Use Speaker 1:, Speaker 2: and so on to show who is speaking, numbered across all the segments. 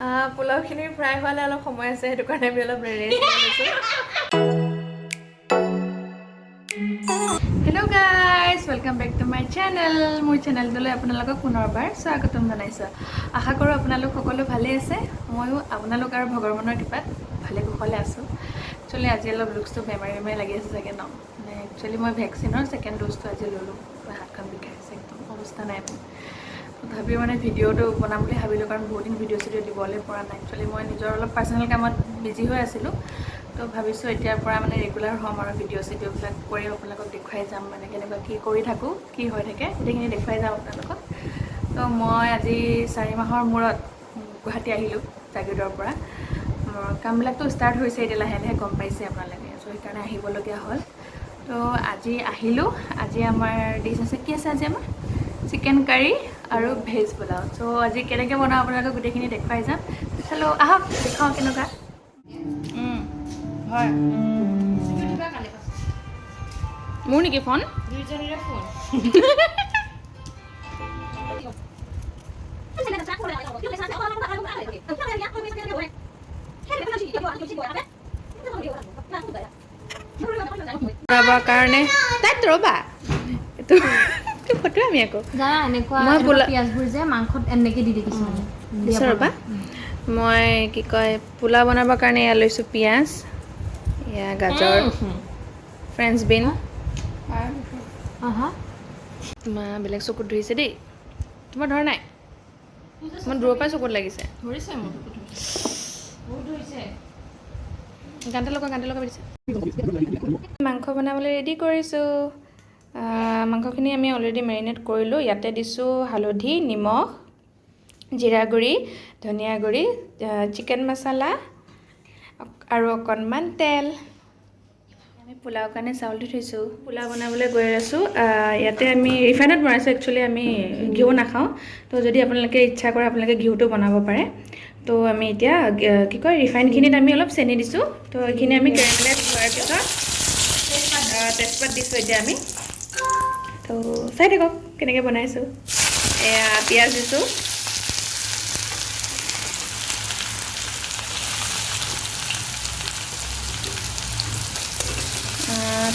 Speaker 1: পোলাওখিনি fry হোৱালে অলপ সময় আছে, সেইটো কাৰণে আমি অলপ ৰেষ্ট লৈছোঁ। Hello' guys, welcome back to my channel. মোৰ চেনেলটোলৈ আপোনালোকক পুনৰবাৰ স্বাগতম জনাইছোঁ। আশা কৰোঁ আপোনালোক সকলো ভালেই আছে। ময়ো আপোনালোক আৰু ভগৱানৰ কৃপাত ভালে কুশলে আছোঁ। একচুৱেলি আজি অলপ লুকছটো বেমাৰী লাগি আছে চাগে ন, মানে একচুৱেলি মই ভেকচিনৰ ছেকেণ্ড ড'জটো আজি ল'লোঁ। হাতখন বিষাই আছে, একদম অৱস্থা নাই মোৰ। তথাপিও মানে ভিডিঅ'টো বনাম বুলি ভাবিলোঁ, কাৰণ বহুত দিন ভিডিঅ' চিডিঅ' দিবলৈ পৰা নাই। একচুৱেলি মই নিজৰ অলপ পাৰ্চনেল কামত বিজি হৈ আছিলোঁ, তো ভাবিছোঁ এতিয়াৰ পৰা মানে ৰেগুলাৰ হ'ম আৰু ভিডিঅ' চিডিঅ'বিলাক কৰি আপোনালোকক দেখুৱাই যাম, মানে কেনেকুৱা কি কৰি থাকোঁ, কি হৈ থাকে গোটেইখিনি দেখুৱাই যাম আপোনালোকক। তো মই আজি 4 মাহৰ মূৰত গুৱাহাটী আহিলোঁ জাগিৰোডৰ পৰা। কামবিলাকতো ষ্টাৰ্ট হৈছে এতিয়া লাহে লাহে, গম পাইছে আপোনালোকে, চ' সেইকাৰণে আহিবলগীয়া হ'ল। তো আজি আহিলোঁ। আজি আমাৰ ডিছ আছে, কি আছে আজি আমাৰ চিকেন কাৰী আৰু ভেজ পোলাও। চ' আজি কেনেকৈ বনাওঁ আপোনালোকক গোটেইখিনি দেখুৱাই যাম। হেল্ল' আহক দেখাওঁ কেনেকুৱা হয়। মোৰ নেকি ফোন? দুইজনীৰে ফোন। ৰ'বৰ কাৰণে তাইত ৰ'বা, এইটো ফটো আমি আকৌ মই
Speaker 2: পিঁয়াজবোৰ যে মাংসত এনেকৈ দি দেখিছোঁ মানে
Speaker 1: দিছোঁ। ৰ'বা, মই কি কয় পোলাও বনাবৰ কাৰণে এয়া লৈছোঁ পিঁয়াজ, এয়া গাজৰ, ফ্ৰেঞ্চ বিন। মা বেলেগ চকুত ধৰিছে দেই, তোমাৰ ধৰা নাই? মই দূৰৰ পৰাই চকুত লাগিছে। ধৰিছে মোৰ চকুত, বহুত ধৰিছে। গানতে লগা দিছে। মাংস বনাবলৈ ৰেডি কৰিছোঁ। মাংসখিনি আমি অলৰেডি মেৰিনেট কৰিলোঁ। ইয়াতে দিছোঁ হালধি, নিমখ, জিৰা গুড়ি, ধনিয়া গুড়ি, চিকেন মছলা আৰু অকণমান তেল। আমি পোলাও কাৰণে চাউল দি থৈছোঁ। পোলাও বনাবলৈ গৈ আছোঁ। ইয়াতে আমি ৰিফাইনত বনাইছোঁ। একচুৱেলি আমি ঘিউ নাখাওঁ, তো যদি আপোনালোকে ইচ্ছা কৰে আপোনালোকে ঘিউটো বনাব পাৰে। তো আমি এতিয়া কি কয় ৰিফাইনখিনিত আমি অলপ চেনি দিছোঁ। তো এইখিনি আমি কেৰামেলাইজ হোৱাৰ পিছত তেজপাত দিছোঁ এতিয়া আমি। তো চাই থাকক কেনেকৈ বনাইছোঁ। এয়া পিঁয়াজ দিছোঁ,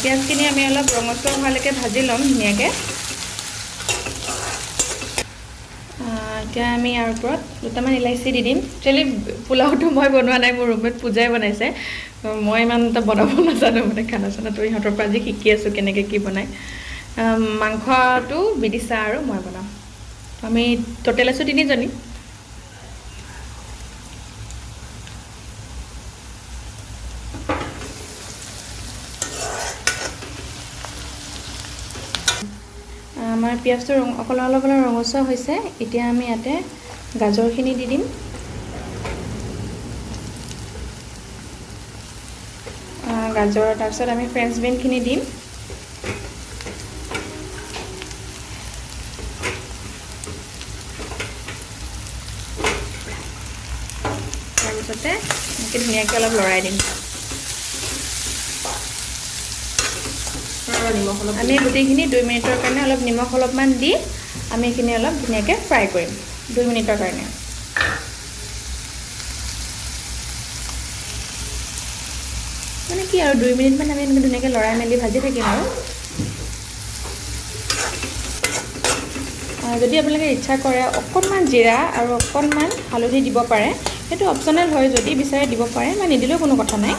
Speaker 1: পিঁয়াজখিনি আমি অলপ ৰঙচুৱা হোৱালৈকে ভাজি ল'ম ধুনীয়াকৈ। এতিয়া আমি ইয়াৰ ওপৰত দুটামান ইলাচি দি দিম। একচুৱেলি পোলাওটো মই বনোৱা নাই, মোৰ ৰুমমেট পূজাই বনাইছে। মই ইমান এটা বনাব নাজানো, মানে খানা চানাটো ইহঁতৰ পৰা আজি শিকি আছোঁ কেনেকৈ কি বনায়। মাংসটো বিদিশা আৰু মই বনাম। আমি টোটেল আছোঁ 3জনী। আমাৰ পিঁয়াজটো অলপ ৰঙচুৱা হৈছে। এতিয়া আমি ইয়াতে গাজৰখিনি দি দিম, গাজৰ, তাৰপিছত আমি ফ্ৰেঞ্চ বিনখিনি দিম, তাৰপিছতে এনেকৈ ধুনীয়াকৈ অলপ লৰাই দিম। আমি গোটেইখিনি 2 মিনিটৰ কাৰণে অলপ নিমখ অলপমান দি আমি এইখিনি অলপ ধুনীয়াকৈ ফ্ৰাই কৰিম 2 মিনিটৰ কাৰণে। মানে কি আৰু 2 মিনিটমান আমি এনেকৈ ধুনীয়াকৈ লৰাই মেলি ভাজি থাকিম আৰু। যদি আপোনালোকে ইচ্ছা কৰে অকণমান জিৰা আৰু অকণমান হালধি দিব পাৰে, সেইটো অপশ্যনেল হয়। যদি বিচাৰে দিব পাৰে, বা নিদিলেও কোনো কথা নাই।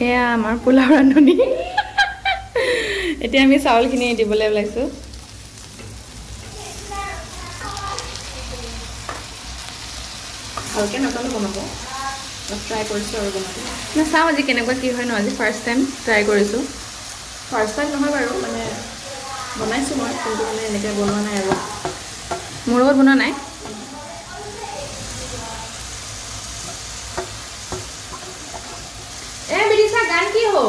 Speaker 1: এয়া আমাৰ পোলাও ৰান্ধনি। এতিয়া আমি চাউলখিনি দিবলৈ ওলাইছোঁ। ভালকৈ নাজানো বনাব, ট্ৰাই কৰিছোঁ আৰু বনাব। চাওঁ আজি কেনেকুৱা কি হয় ন। আজি ফাৰ্ষ্ট টাইম ট্ৰাই কৰিছোঁ। ফাৰ্ষ্ট টাইম নহয় বাৰু, মানে বনাইছোঁ মই, কিন্তু মানে এনেকৈ বনোৱা নাই আৰু মোৰ লগত বনোৱা নাই। বিদিশা গান কি হ'ল?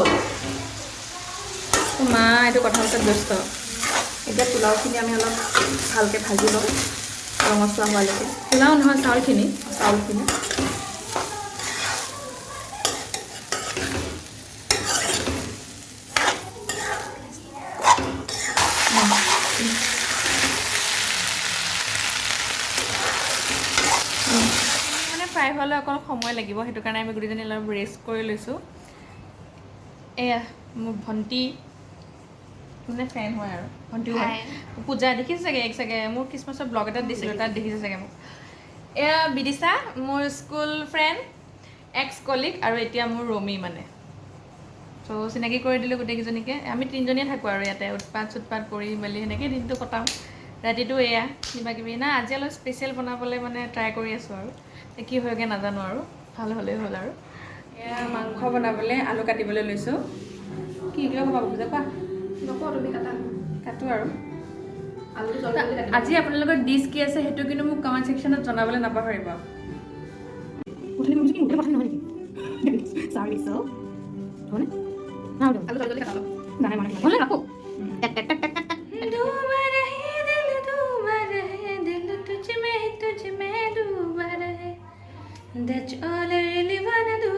Speaker 1: মা এইটো কথা পাতাত ব্যস্ত। এতিয়া পোলাওখিনি আমি অলপ ভালকৈ ভাজি ল'ম ৰঙচুৱা হোৱালৈকে। পোলাও নহয়, চাউলখিনি। মানে ফ্ৰাই হ'লে অকণ সময় লাগিব, সেইটো কাৰণে আমি গোটেইজনী অলপ ৰেষ্ট কৰি লৈছোঁ। এয়া মোৰ ভণ্টি মানে ফ্ৰেণ্ড হয় আৰু ভণ্টিও হয়, পূজা দেখিছে চাগে মোৰ খ্ৰীষ্টমাছৰ ব্লগ এটাত দিছিলোঁ, তাত দেখিছে চাগে মোক। এয়া বিদিশা মোৰ স্কুল ফ্ৰেণ্ড, এক্স কলিগ, আৰু এতিয়া মোৰ ৰমি মানে। ত' চিনাকি কৰি দিলোঁ গোটেইকেইজনীকে। আমি তিনিজনীয়ে থাকোঁ আৰু ইয়াতে উৎপাত কৰি মেলি সেনেকৈ দিনটো কটাওঁ। ৰাতিটো এয়া কিবাকিবি না, আজি অলপ স্পেচিয়েল বনাবলৈ মানে ট্ৰাই কৰি আছোঁ আৰু কি হয়গৈ নাজানো, আৰু ভাল হ'লেই হ'ল। আৰু এয়া মাংস বনাবলৈ আলু কাটিবলৈ লৈছোঁ। কি কিয় ক'বা বুজা কোৱা নকওঁ, তুমি কাটো আৰু আজি আপোনালোকৰ ডিছ কি আছে সেইটো কিন্তু মোক কমেণ্ট ছেকশ্যনত জনাবলৈ নাপাহৰিব। That's all I really wanna do.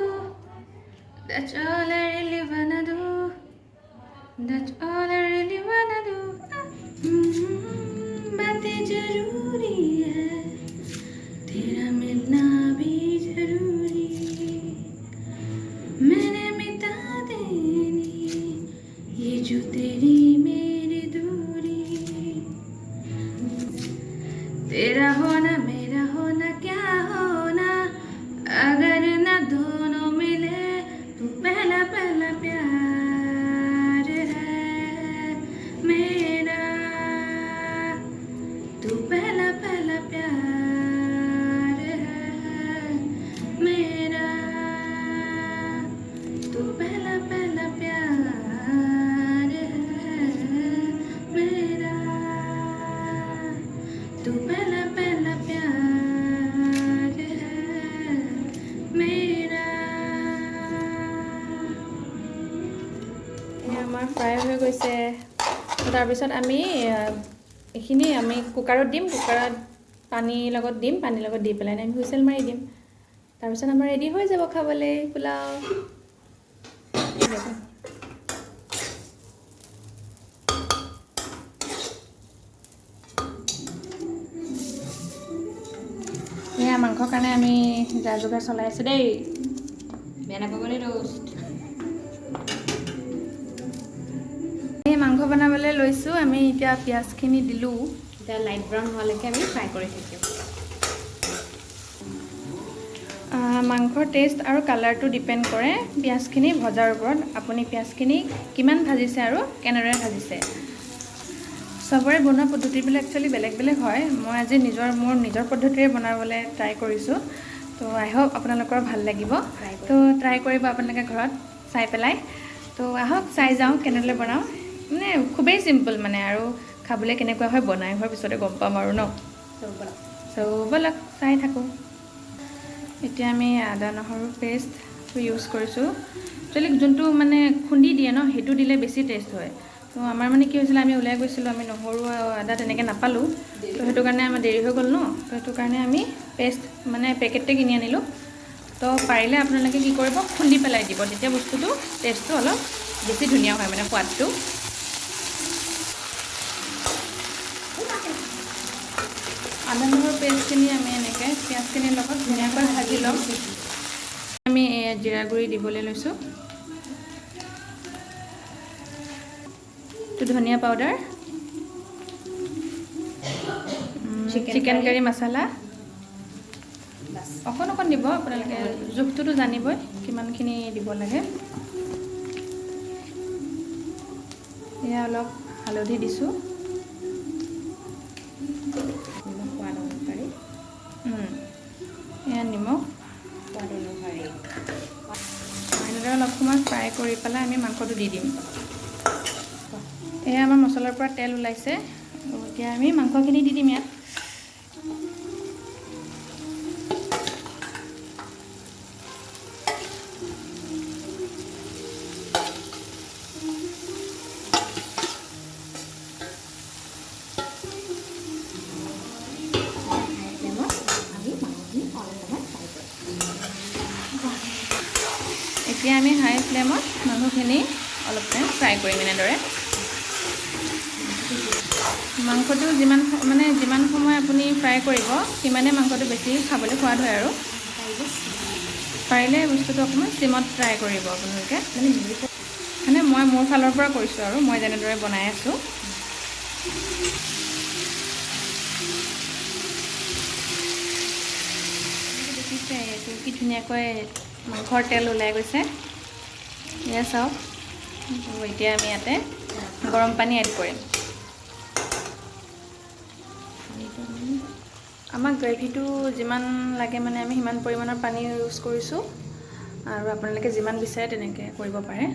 Speaker 1: That's all I really wanna do. That's all I really wanna do. बातें जरूरी है, तेरा मिलना भी जरूरी, मैंने मिटा देनी ये जो तेरी मेरी दूरी, तेरा होना मेरा होना क्या होना अगर न दोनों मिले, तू पहला पहला प्यार है मेरा, तू पहला पहला प्यार है मेरा, तू पहला पहला प्यार है मेरा, तू पहला पहला प्यार है मेरा। আমাৰ ফ্ৰাই হৈ গৈছে। তাৰপিছত আমি এইখিনি আমি কুকাৰত দিম, কুকাৰত পানীৰ লগত দিম, পানীৰ লগত দি পেলাই আমি হুইচেল মাৰি দিম। তাৰপিছত আমাৰ ৰেডি হৈ যাব খাবলৈ পোলাও। এয়া মাংসৰ কাৰণে আমি যা যোগাৰ চলাই আছোঁ দেই, বেয়া নাপাবনে ৰোষ্ট। এই মাংস বনাবলৈ লৈছোঁ। আমি এতিয়া পিঁয়াজখিনি দিলোঁ, এতিয়া লাইট ব্ৰাউন হোৱালৈকে আমি ফ্ৰাই কৰি থাকিম। মাংসৰ টেষ্ট আৰু কালাৰটো ডিপেণ্ড কৰে পিঁয়াজখিনি ভজাৰ ওপৰত। আপুনি পিঁয়াজখিনি কিমান ভাজিছে আৰু কেনেদৰে ভাজিছে। চবৰে বনোৱা পদ্ধতিবিলাক একচুৱেলি বেলেগ বেলেগ হয়। মই আজি মোৰ নিজৰ পদ্ধতিৰে বনাবলৈ ট্ৰাই কৰিছোঁ। তো আই হোপ আপোনালোকৰ ভাল লাগিব। তো ট্ৰাই কৰিব আপোনালোকে ঘৰত চাই পেলাই। তো আহক চাই যাওঁ কেনেদৰে বনাওঁ। মানে খুবেই চিম্পল মানে, আৰু খাবলৈ কেনেকুৱা হয় বনাই হোৱাৰ পিছতে গম পাম আৰু ন। চ' ব'লক চাই থাকোঁ। এতিয়া আমি আদা নহৰু পেষ্টটো ইউজ কৰিছোঁ। একচুৱেলি যোনটো মানে খুন্দি দিয়ে ন, সেইটো দিলে বেছি টেষ্ট হয়। তো আমাৰ মানে কি হৈছিলে, আমি ওলাই গৈছিলোঁ, আমি নহৰু আদা তেনেকৈ নাপালোঁ। তো সেইটো কাৰণে আমাৰ দেৰি হৈ গ'ল ন। তো সেইটো কাৰণে আমি পেষ্ট মানে পেকেটতে কিনি আনিলোঁ। তো পাৰিলে আপোনালোকে কি কৰিব, খুন্দি পেলাই দিব, তেতিয়া বস্তুটো টেষ্টটো অলপ বেছি ধুনীয়া হয়, মানে সোৱাদটো। আদা নহৰু পেষ্টখিনি আমি এনেকৈ পিঁয়াজখিনিৰ লগত ধুনীয়াকৈ ভাজি ল'ম। আমি জিৰা গুড়ি দিবলৈ লৈছোঁ, এইটো ধনিয়া পাউডাৰ, চিকেন কাৰী মছলা অকণ অকণ দিব। আপোনালোকে জোখটোতো জানিবই কিমানখিনি দিব লাগে। এয়া অলপ হালধি দিছোঁ, এয়া নিমখ, এনেদৰে অলপ সময় ফ্ৰাই কৰি পেলাই আমি মাংসটো দি দিম। এয়া আমাৰ মছলাৰ পৰা তেল ওলাইছে। এতিয়া আমি মাংসখিনি দি দিম ইয়াত। এতিয়া আমি হাই ফ্লেমত মাংসখিনি অলপ টাইম ফ্ৰাই কৰিম এনেদৰে। মাংসটো যিমান সময় আপুনি ফ্ৰাই কৰিব সিমানে মাংসটো বেছি খাবলৈ সোৱাদ হয় আৰু পাৰিলে বস্তুটো অকণমান চিমত ফ্ৰাই কৰিব আপোনালোকে মানে মই মোৰ ফালৰ পৰা কৰিছোঁ আৰু মই যেনেদৰে বনাই আছোঁ দেখিছে এইটো কি ধুনীয়াকৈ মাংসৰ তেল ওলাই গৈছে এয়া চাওক এতিয়া আমি ইয়াতে গৰম পানী এড কৰিম আমাক গ্ৰেভিটো যিমান লাগে মানে আমি সিমান পৰিমাণৰ পানী ইউজ কৰিছোঁ আৰু আপোনালোকে যিমান বিচাৰে তেনেকৈ কৰিব পাৰে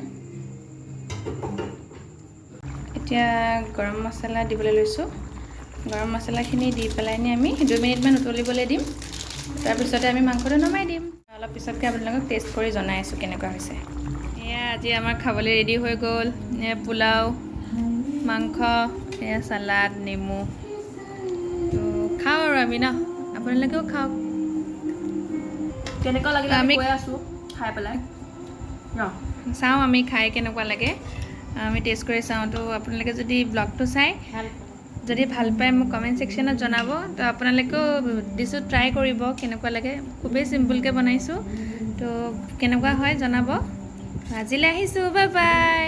Speaker 1: এতিয়া গৰম মছলা দিবলৈ লৈছোঁ গৰম মছলাখিনি দি পেলাইনি আমি 2 মিনিটমান উতলিবলৈ দিম তাৰপিছতে আমি মাংসটো নমাই দিম অলপ পিছতকৈ আপোনালোকক টেষ্ট কৰি জনাই আছোঁ কেনেকুৱা হৈছে এয়া আজি আমাৰ খাবলৈ ৰেডি হৈ গ'ল এয়া পোলাও মাংস এয়া চালাড নেমু তো খাওঁ আৰু আমি ন আপোনালোকেও খাওক
Speaker 2: কেনেকুৱা লাগিলে
Speaker 1: আমি
Speaker 2: কৈ আছোঁ খাই পেলাই ন
Speaker 1: চাওঁ আমি খাই কেনেকুৱা লাগে আমি টেষ্ট কৰি চাওঁ তো আপোনালোকে যদি ব্লগটো চাই যদি ভাল পায় মোক কমেণ্ট ছেকশ্যনত জনাব তো আপোনালোকেও ডিছটো ট্ৰাই কৰিব কেনেকুৱা লাগে খুবেই চিম্পুলকৈ বনাইছোঁ তো কেনেকুৱা হয় জনাব আজিলৈ আহিছোঁ বাই বাই